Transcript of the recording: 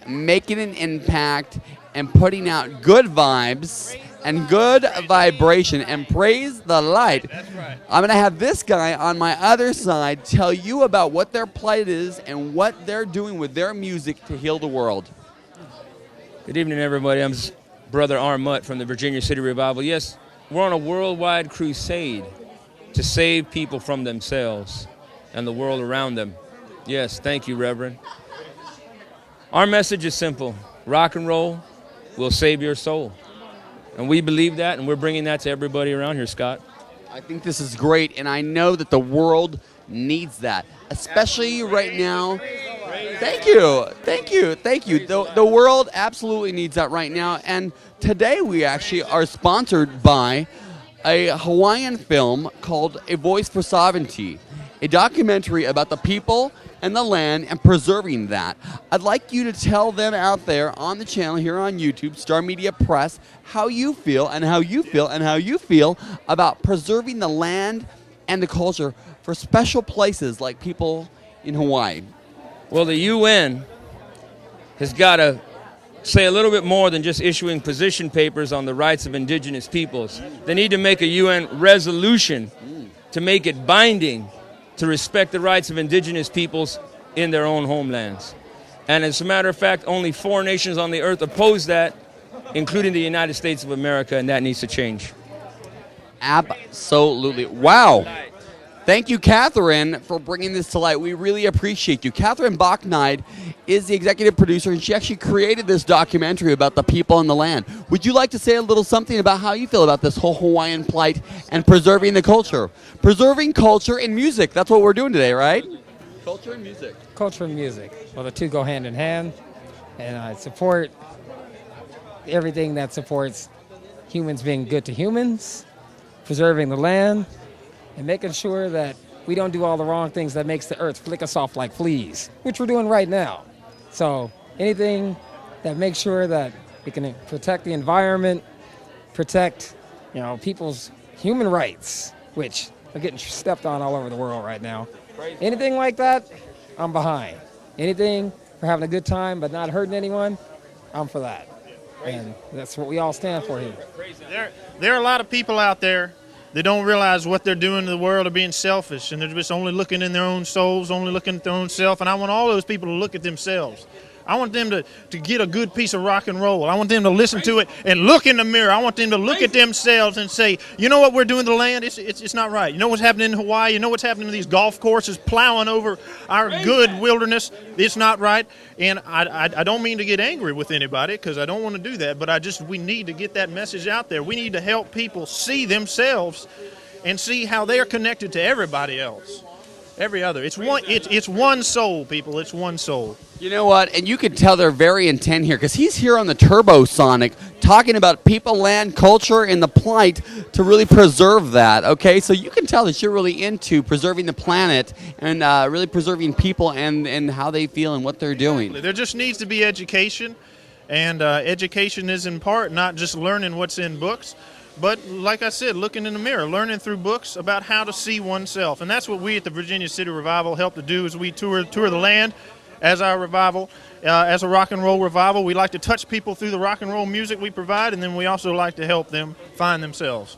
making an impact and putting out good vibes and good vibration and praise the light. That's right. I'm going to have this guy on my other side tell you about what their plight is and what they're doing with their music to heal the world. Good evening, everybody. I'm Brother Armut from the Virginia City Revival. Yes, we're on a worldwide crusade to save people from themselves and the world around them. Yes, thank you, Reverend. Our message is simple. Rock and roll will save your soul. And we believe that, and we're bringing that to everybody around here, Scott. I think this is great, and I know that the world needs that, especially right now. Thank you, thank you, thank you. The world absolutely needs that right now, and today we actually are sponsored by a Hawaiian film called A Voice for Sovereignty, a documentary about the people and the land and preserving that. I'd like you to tell them out there on the channel here on YouTube, Star Media Press, how you feel and how you feel and how you feel about preserving the land and the culture for special places like people in Hawaii. Well, the UN has got to say a little bit more than just issuing position papers on the rights of indigenous peoples. They need to make a UN resolution to make it binding to respect the rights of indigenous peoples in their own homelands. And as a matter of fact, only 4 nations on the earth oppose that, including the United States of America, and that needs to change. Absolutely. Wow. Thank you, Catherine, for bringing this to light. We really appreciate you. Catherine Bauknight is the executive producer, and she actually created this documentary about the people and the land. Would you like to say a little something about how you feel about this whole Hawaiian plight and preserving the culture? Preserving culture and music. That's what we're doing today, right? Culture and music. Culture and music. Well, the two go hand in hand, and I support everything that supports humans being good to humans, preserving the land, and making sure that we don't do all the wrong things that makes the earth flick us off like fleas, which we're doing right now. So anything that makes sure that we can protect the environment, protect, people's human rights, which are getting stepped on all over the world right now. Anything like that, I'm behind. Anything for having a good time but not hurting anyone, I'm for that. And that's what we all stand for here. There are a lot of people out there that don't realize what they're doing to the world, are being selfish, and they're just only looking in their own souls, only looking at their own self. And I want all those people to look at themselves. I want them to get a good piece of rock and roll. I want them to listen to it and look in the mirror. I want them to look at themselves and say, you know what we're doing to the land? It's not right. You know what's happening in Hawaii? You know what's happening to these golf courses plowing over our good wilderness? It's not right. And I don't mean to get angry with anybody, because I don't want to do that, but we need to get that message out there. We need to help people see themselves and see how they're connected to everybody else. Every other. It's one soul, people. It's one soul. You know what? And you can tell they're very intent here, because he's here on the Turbo Sonic talking about people, land, culture, and the plight to really preserve that, okay? So you can tell that you're really into preserving the planet and really preserving people and how they feel and what they're doing. There just needs to be education, and education is in part not just learning what's in books, but like I said, looking in the mirror, learning through books about how to see oneself. And that's what we at the Virginia City Revival help to do, is we tour the land as our revival, as a rock and roll revival. We like to touch people through the rock and roll music we provide, and then we also like to help them find themselves.